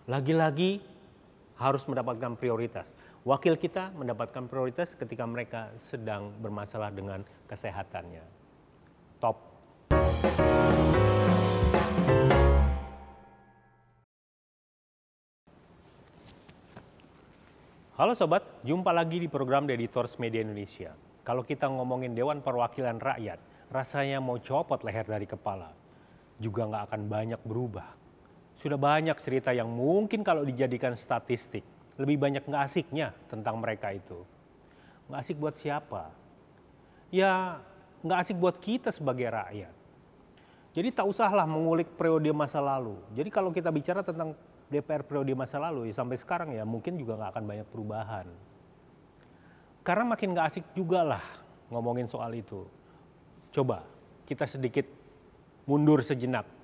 Lagi-lagi harus mendapatkan prioritas. Wakil kita mendapatkan prioritas ketika mereka sedang bermasalah dengan kesehatannya. Top. Halo Sobat, jumpa lagi di program The Editors Media Indonesia. Kalau kita ngomongin Dewan Perwakilan Rakyat, rasanya mau copot leher dari kepala. Juga nggak akan banyak berubah. Sudah banyak cerita yang mungkin kalau dijadikan statistik, lebih banyak nggak asiknya tentang mereka itu. Nggak asik buat siapa? Ya nggak asik buat kita sebagai rakyat. Jadi tak usahlah mengulik periode masa lalu. Jadi kalau kita bicara tentang DPR periode masa lalu, ya sampai sekarang ya mungkin juga nggak akan banyak perubahan. Karena makin nggak asik juga lah ngomongin soal itu. Coba kita sedikit mundur sejenak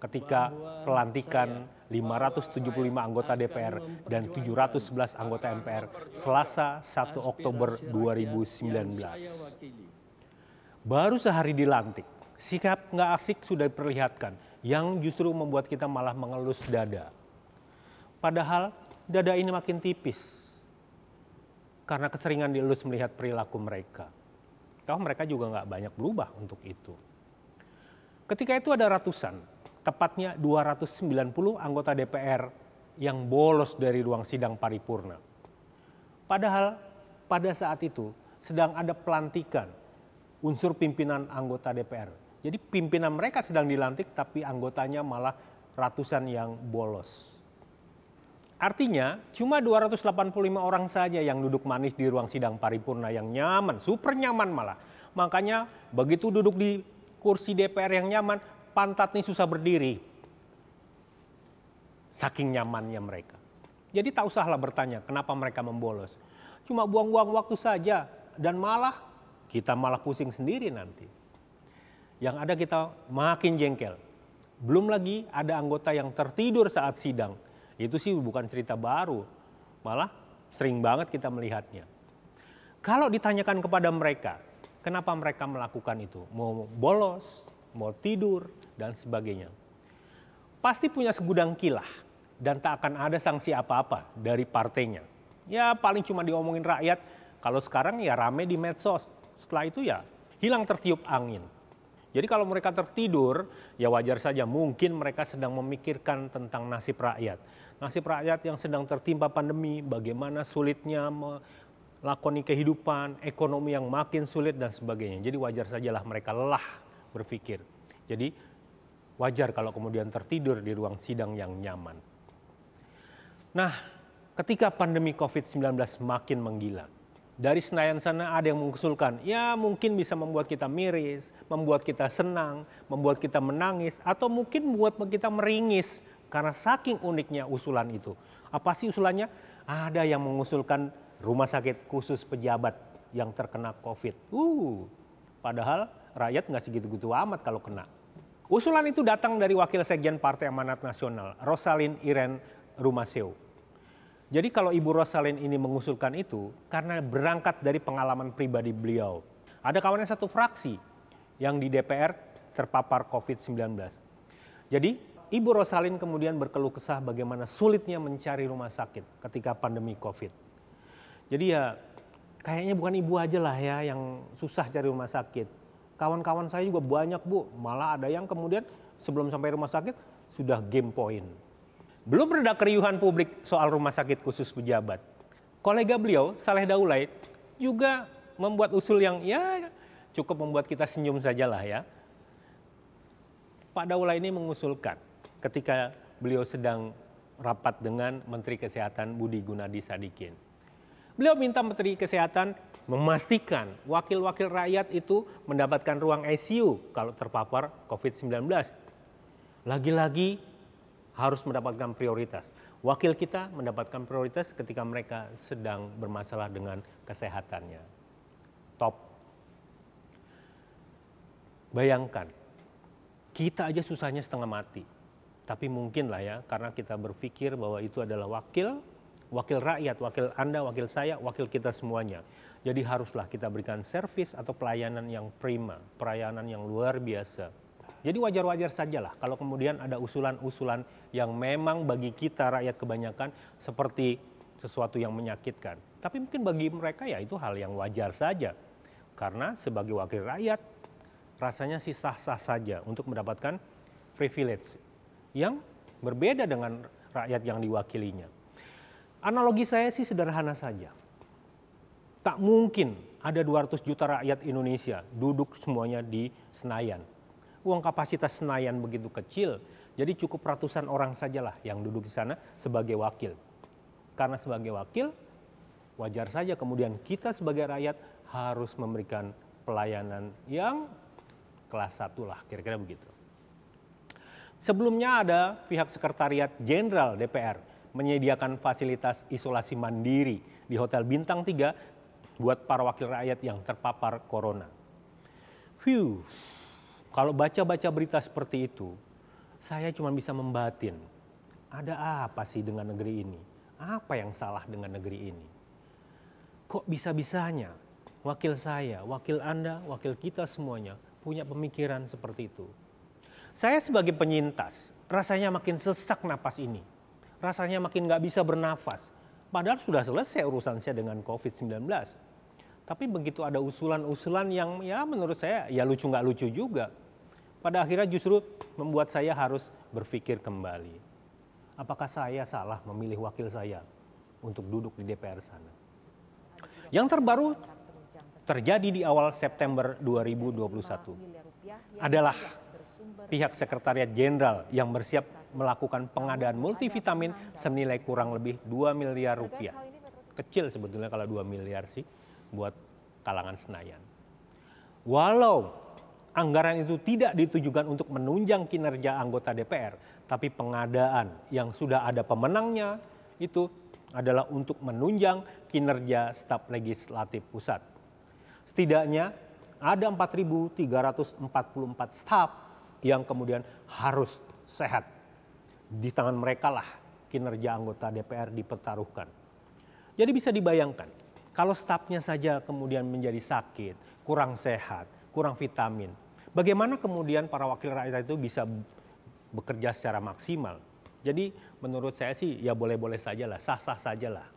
ketika pelantikan 575 anggota DPR dan 711 anggota MPR Selasa 1 Oktober 2019. Baru sehari dilantik, sikap nggak asik sudah diperlihatkan yang justru membuat kita malah mengelus dada. Padahal dada ini makin tipis karena keseringan dielus melihat perilaku mereka. Toh mereka juga nggak banyak berubah untuk itu. Ketika itu ada ratusan, tepatnya 290 anggota DPR yang bolos dari ruang sidang paripurna. Padahal pada saat itu sedang ada pelantikan unsur pimpinan anggota DPR. Jadi pimpinan mereka sedang dilantik tapi anggotanya malah ratusan yang bolos. Artinya cuma 285 orang saja yang duduk manis di ruang sidang paripurna yang nyaman, super nyaman malah. Makanya begitu duduk di kursi DPR yang nyaman, pantat nih susah berdiri. Saking nyamannya mereka. Jadi tak usahlah bertanya kenapa mereka membolos. Cuma buang-buang waktu saja dan kita malah pusing sendiri nanti. Yang ada kita makin jengkel. Belum lagi ada anggota yang tertidur saat sidang. Itu sih bukan cerita baru. Malah sering banget kita melihatnya. Kalau ditanyakan kepada mereka, kenapa mereka melakukan itu? Mau bolos, mau tidur, dan sebagainya. Pasti punya segudang kilah dan tak akan ada sanksi apa-apa dari partainya. Ya paling cuma diomongin rakyat, kalau sekarang ya rame di medsos. Setelah itu ya hilang tertiup angin. Jadi kalau mereka tertidur, ya wajar saja mungkin mereka sedang memikirkan tentang nasib rakyat. Nasib rakyat yang sedang tertimpa pandemi, bagaimana sulitnya melakoni kehidupan, ekonomi yang makin sulit dan sebagainya. Jadi wajar sajalah mereka lelah berpikir. Jadi wajar kalau kemudian tertidur di ruang sidang yang nyaman. Nah, ketika pandemi COVID-19 makin menggila, dari Senayan sana ada yang mengusulkan, ya mungkin bisa membuat kita miris, membuat kita senang, membuat kita menangis, atau mungkin membuat kita meringis karena saking uniknya usulan itu. Apa sih usulannya? Ada yang mengusulkan rumah sakit khusus pejabat yang terkena COVID. Padahal rakyat nggak segitu-gitu amat kalau kena. Usulan itu datang dari Wakil Sekjen Partai Amanat Nasional, Rosalin Iren Rumaseo. Jadi kalau Ibu Rosalin ini mengusulkan itu karena berangkat dari pengalaman pribadi beliau. Ada kawannya satu fraksi yang di DPR terpapar COVID-19. Jadi Ibu Rosalin kemudian berkeluh kesah bagaimana sulitnya mencari rumah sakit ketika pandemi COVID. Jadi ya kayaknya bukan ibu aja lah ya yang susah cari rumah sakit. Kawan-kawan saya juga banyak Bu, malah ada yang kemudian sebelum sampai rumah sakit sudah game point. Belum reda keriuhan publik soal rumah sakit khusus pejabat. Kolega beliau, Saleh Daulay, juga membuat usul yang ya cukup membuat kita senyum sajalah ya. Pak Daulay ini mengusulkan ketika beliau sedang rapat dengan Menteri Kesehatan Budi Gunadi Sadikin. Beliau minta Menteri Kesehatan memastikan wakil-wakil rakyat itu mendapatkan ruang ICU kalau terpapar COVID-19. Lagi-lagi harus mendapatkan prioritas. Wakil kita mendapatkan prioritas ketika mereka sedang bermasalah dengan kesehatannya. Top. Bayangkan, kita aja susahnya setengah mati. Tapi mungkin lah ya, karena kita berpikir bahwa itu adalah wakil rakyat, wakil Anda, wakil saya, wakil kita semuanya. Jadi haruslah kita berikan servis atau pelayanan yang prima, pelayanan yang luar biasa. Jadi wajar-wajar sajalah kalau kemudian ada usulan-usulan yang memang bagi kita rakyat kebanyakan seperti sesuatu yang menyakitkan. Tapi mungkin bagi mereka ya itu hal yang wajar saja. Karena sebagai wakil rakyat rasanya sih sah-sah saja untuk mendapatkan privilege yang berbeda dengan rakyat yang diwakilinya. Analogi saya sih sederhana saja. Tak mungkin ada 200 juta rakyat Indonesia duduk semuanya di Senayan. Uang kapasitas Senayan begitu kecil, jadi cukup ratusan orang sajalah yang duduk di sana sebagai wakil. Karena sebagai wakil, wajar saja kemudian kita sebagai rakyat harus memberikan pelayanan yang kelas 1 lah, kira-kira begitu. Sebelumnya ada pihak Sekretariat Jenderal DPR menyediakan fasilitas isolasi mandiri di Hotel Bintang 3 buat para wakil rakyat yang terpapar corona. Kalau baca-baca berita seperti itu, saya cuma bisa membatin. Ada apa sih dengan negeri ini? Apa yang salah dengan negeri ini? Kok bisa-bisanya wakil saya, wakil Anda, wakil kita semuanya punya pemikiran seperti itu? Saya sebagai penyintas, rasanya makin sesak napas ini. Rasanya makin nggak bisa bernafas. Padahal sudah selesai urusan saya dengan COVID-19. Tapi begitu ada usulan-usulan yang ya menurut saya ya lucu nggak lucu juga. Pada akhirnya justru membuat saya harus berpikir kembali. Apakah saya salah memilih wakil saya untuk duduk di DPR sana? Yang terbaru terjadi di awal September 2021 adalah pihak Sekretariat Jenderal yang bersiap melakukan pengadaan multivitamin senilai kurang lebih 2 miliar rupiah. Kecil sebetulnya kalau 2 miliar sih buat kalangan Senayan. Walau anggaran itu tidak ditujukan untuk menunjang kinerja anggota DPR, tapi pengadaan yang sudah ada pemenangnya itu adalah untuk menunjang kinerja staf legislatif pusat. Setidaknya ada 4.344 staf yang kemudian harus sehat. Di tangan mereka lah kinerja anggota DPR dipertaruhkan. Jadi bisa dibayangkan, kalau stafnya saja kemudian menjadi sakit, kurang sehat, kurang vitamin, bagaimana kemudian para wakil rakyat itu bisa bekerja secara maksimal? Jadi menurut saya sih ya boleh-boleh sajalah, sah-sah sajalah.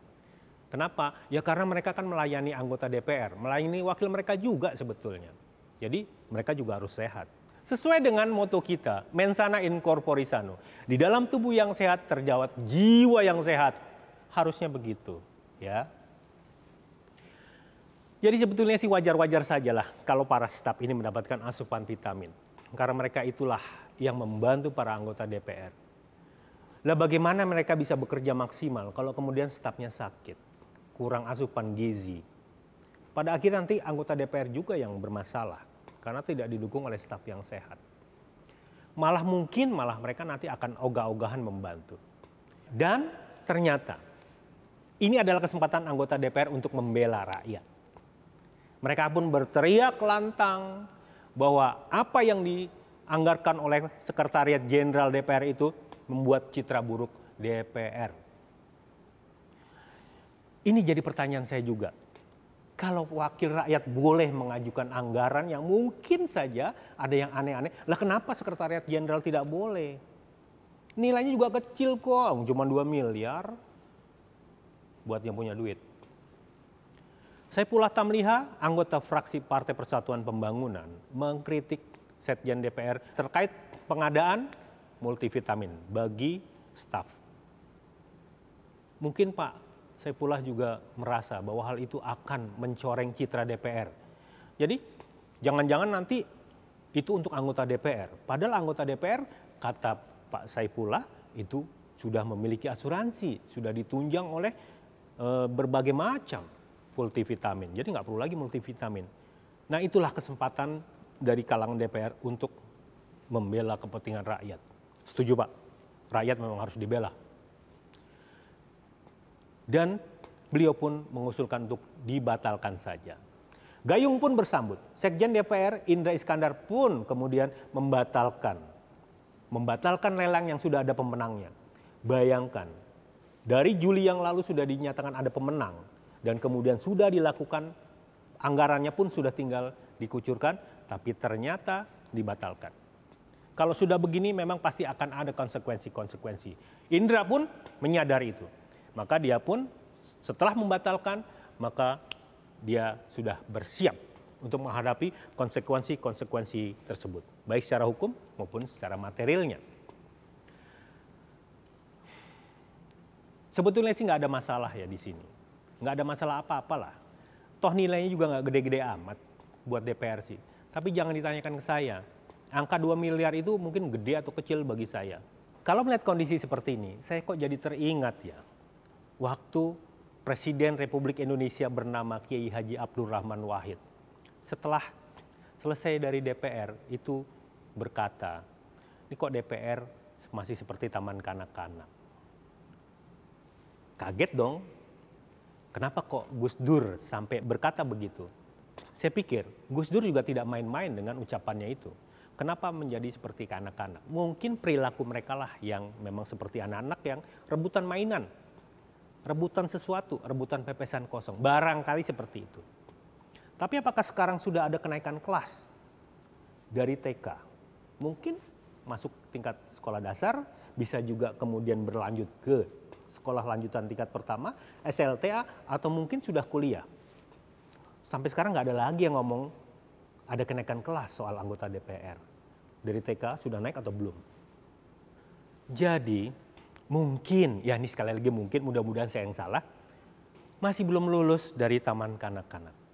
Kenapa? Ya karena mereka kan melayani anggota DPR, melayani wakil mereka juga sebetulnya. Jadi mereka juga harus sehat. Sesuai dengan moto kita, mens sana in corpore sano. Di dalam tubuh yang sehat terdapat jiwa yang sehat. Harusnya begitu, ya. Jadi sebetulnya sih wajar-wajar sajalah kalau para staf ini mendapatkan asupan vitamin. Karena mereka itulah yang membantu para anggota DPR. Lah bagaimana mereka bisa bekerja maksimal kalau kemudian stafnya sakit, kurang asupan gizi. Pada akhirnya nanti anggota DPR juga yang bermasalah karena tidak didukung oleh staf yang sehat. Malah mereka nanti akan ogah-ogahan membantu. Dan ternyata ini adalah kesempatan anggota DPR untuk membela rakyat. Mereka pun berteriak lantang bahwa apa yang dianggarkan oleh Sekretariat Jenderal DPR itu membuat citra buruk DPR. Ini jadi pertanyaan saya juga. Kalau wakil rakyat boleh mengajukan anggaran yang mungkin saja ada yang aneh-aneh, lah kenapa Sekretariat Jenderal tidak boleh? Nilainya juga kecil kok, cuma 2 miliar buat yang punya duit. Saifullah Tamliha, anggota fraksi Partai Persatuan Pembangunan, mengkritik Sekjen DPR terkait pengadaan multivitamin bagi staf. Mungkin Pak Saifullah juga merasa bahwa hal itu akan mencoreng citra DPR. Jadi jangan-jangan nanti itu untuk anggota DPR. Padahal anggota DPR, kata Pak Saifullah, itu sudah memiliki asuransi, sudah ditunjang oleh berbagai macam multivitamin. Jadi nggak perlu lagi multivitamin. Nah itulah kesempatan dari kalangan DPR untuk membela kepentingan rakyat. Setuju Pak, rakyat memang harus dibela. Dan beliau pun mengusulkan untuk dibatalkan saja. Gayung pun bersambut. Sekjen DPR Indra Iskandar pun kemudian membatalkan lelang yang sudah ada pemenangnya. Bayangkan, dari Juli yang lalu sudah dinyatakan ada pemenang. Dan kemudian sudah dilakukan, anggarannya pun sudah tinggal dikucurkan, tapi ternyata dibatalkan. Kalau sudah begini memang pasti akan ada konsekuensi-konsekuensi. Indra pun menyadari itu. Maka dia pun setelah membatalkan, maka dia sudah bersiap untuk menghadapi konsekuensi-konsekuensi tersebut. Baik secara hukum maupun secara materialnya. Sebetulnya sih nggak ada masalah ya di sini. Nggak ada masalah apa-apalah. Toh nilainya juga nggak gede-gede amat buat DPR sih. Tapi jangan ditanyakan ke saya. Angka 2 miliar itu mungkin gede atau kecil bagi saya. Kalau melihat kondisi seperti ini, saya kok jadi teringat ya. Waktu Presiden Republik Indonesia bernama Kiai Haji Abdul Rahman Wahid. Setelah selesai dari DPR itu berkata, ini kok DPR masih seperti taman kanak-kanak. Kaget dong, kenapa kok Gus Dur sampai berkata begitu? Saya pikir Gus Dur juga tidak main-main dengan ucapannya itu. Kenapa menjadi seperti anak-anak? Mungkin perilaku mereka lah yang memang seperti anak-anak yang rebutan mainan, rebutan sesuatu, rebutan pepesan kosong. Barangkali seperti itu. Tapi apakah sekarang sudah ada kenaikan kelas dari TK? Mungkin masuk tingkat sekolah dasar, bisa juga kemudian berlanjut ke sekolah lanjutan tingkat pertama, SLTA, atau mungkin sudah kuliah. Sampai sekarang nggak ada lagi yang ngomong ada kenaikan kelas soal anggota DPR. Dari TK sudah naik atau belum? Jadi mungkin, ya ini sekali lagi mungkin, mudah-mudahan saya yang salah, masih belum lulus dari taman kanak-kanak.